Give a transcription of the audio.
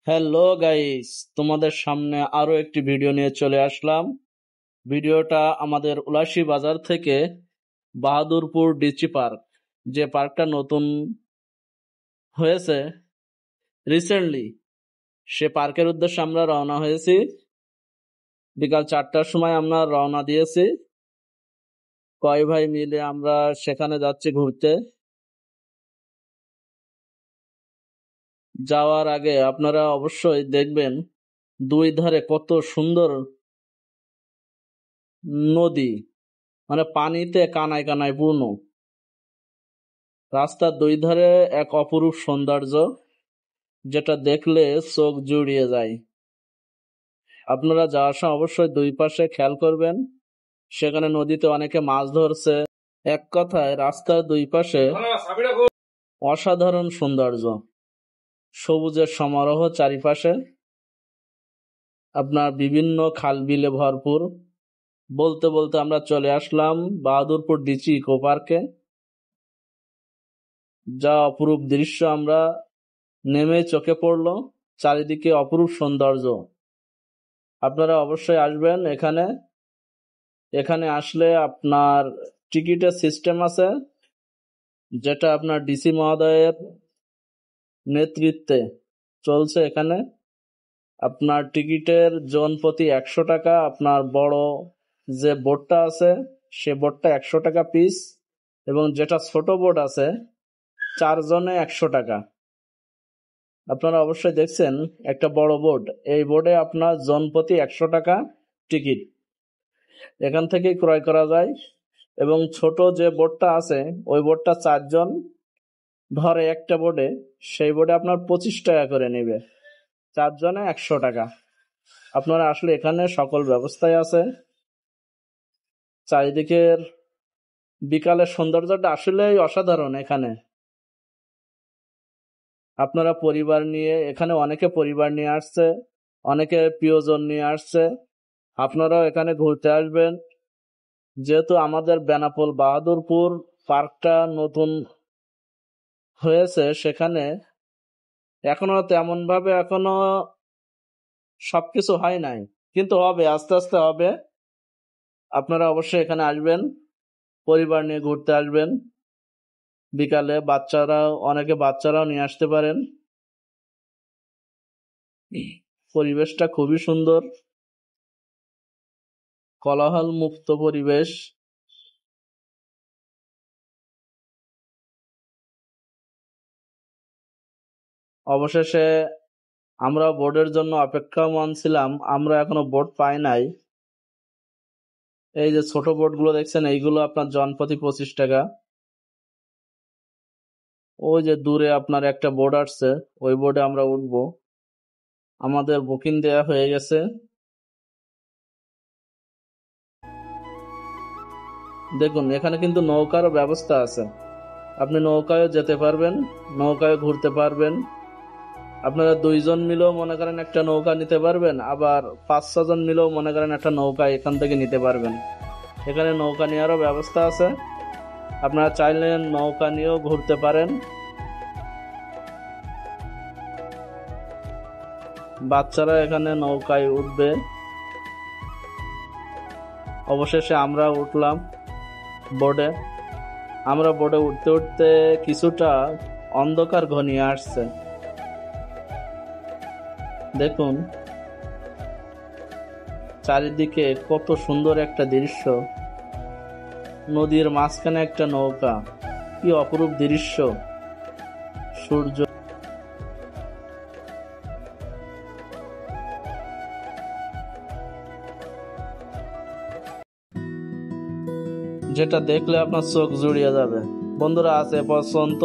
Hello guys, তোমাদের সামনে আরো একটি ভিডিও নিয়ে চলে আসলাম। ভিডিওটা আমাদের উলাসী বাজার থেকে বাহাদুরপুর ডিচি পার্ক, যে পার্কটা নতুন হয়েছে রিসেন্টলি, সে পার্কের উদ্দেশ্যে আমরা রওনা হয়েছি। বিকাল 4টার সময় আমরা রওনা দিয়েছি। কয় ভাই মিলে আমরা সেখানে যাচ্ছি ঘুরতে। যাওয়ার আগে আপনারা অবশ্যই দেখবেন দুই ধারে কত সুন্দর নদী, মানে পানিতে কানায় কানায় পূর্ণ। রাস্তার দুই ধারে এক অপরূপ সৌন্দর্য, যেটা দেখলে চোখ জুড়িয়ে যায়। আপনারা যাওয়ার সময় অবশ্যই দুই পাশে খেয়াল করবেন, সেখানে নদীতে অনেকে মাছ ধরছে। এক কথায় রাস্তার দুই পাশে অসাধারণ সৌন্দর্য, সবুজের সমারোহ চারিপাশে, আপনার বিভিন্ন খাল বিলে ভরপুর। বলতে বলতে আমরা চলে আসলাম বাহাদুরপুর ডিচি ইকো পার্কে। যা অপরূপ দৃশ্য আমরা নেমে চোখে পড়লো, চারিদিকে অপরূপ সৌন্দর্য। আপনারা অবশ্যই আসবেন এখানে। এখানে আসলে আপনার টিকিটের সিস্টেম আছে, যেটা আপনার ডিসি মহোদয়ের নেতৃত্বে চলছে। এখানে আপনার টিকিটের জন প্রতি 100 টাকা। আপনার বড় যে বোর্ডটা আছে সে বোর্ডটা 100 টাকা পিস, এবং যেটা ছোট বোর্ড আছে 4 জনে 100 টাকা। আপনারা অবশ্যই দেখছেন একটা বড় বোর্ড, এই বোর্ডে আপনার জন প্রতি 100 টাকা টিকিট এখান থেকে ক্রয় করা যায়। এবং ছোট যে বোর্ডটা আছে ওই বোর্ডটা 4 জন ধরে একটা বোর্ডে, সেই বোর্ডে আপনার 25 টাকা করে নেবে, 4 জনে 100 টাকা। আপনারা আসলে এখানে সকল ব্যবস্থাই আছে। চারিদিকের বিকালের সৌন্দর্যটা আসলেই অসাধারণ। এখানে আপনারা পরিবার নিয়ে, এখানে অনেকে পরিবার নিয়ে আসছে, অনেকে প্রিয়জন নিয়ে আসছে। আপনারাও এখানে ঘুরতে আসবেন। যেহেতু আমাদের বেনাপোল বাহাদুরপুর পার্কটা নতুন হয়েছে, সেখানে এখনো তেমন ভাবে সবকিছু হয় নাই, কিন্তু হবে, আস্তে আস্তে হবে। আপনারা অবশ্যই এখানে আসবেন, পরিবার নিয়ে ঘুরতে আসবেন। বিকালে অনেকে বাচ্চারাও নিয়ে আসতে পারেন। পরিবেশটা খুবই সুন্দর, কোলাহল মুক্ত পরিবেশ। অবশেষে আমরা বোর্ডের জন্য অপেক্ষামান ছিলাম, আমরা এখনো বোর্ড পাই নাই। এই যে ছোট বোর্ড গুলো দেখছেন, এইগুলো আপনার জনপ্রতি 25 টাকা। ওই যে দূরে আপনার একটা বোর্ড আসছে, ওই বোর্ডে আমরা উঠবো। আমাদের বুকিং দেয়া হয়ে গেছে। দেখুন এখানে কিন্তু নৌকারও ব্যবস্থা আছে, আপনি নৌকায়ও যেতে পারবেন, নৌকায় ঘুরতে পারবেন। আপনারা 2 জন মিলেও মনে করেন একটা নৌকা নিতে পারবেন, আবার 5-6 জন মিলেও মনে করেন একটা নৌকা এখান থেকে নিতে পারবেন। এখানে নৌকা নেওয়ারও ব্যবস্থা আছে, আপনারা চাইলে নৌকা নিয়েও ঘুরতে পারেন। বাচ্চারা এখানে নৌকায় উঠবে। অবশেষে আমরা উঠলাম বোর্ডে। আমরা বোর্ডে উঠতে উঠতে কিছুটা অন্ধকার ঘনিয়ে আসছে। দেখুন চারিদিকে কত সুন্দর একটা দৃশ্য, নদীর মাঝখানে একটা নৌকা, কি অপরূপ দৃশ্য। সূর্য, যেটা দেখলে আপনার চোখ জুড়িয়ে যাবে। বন্ধুরা, আজ এ পর্যন্ত।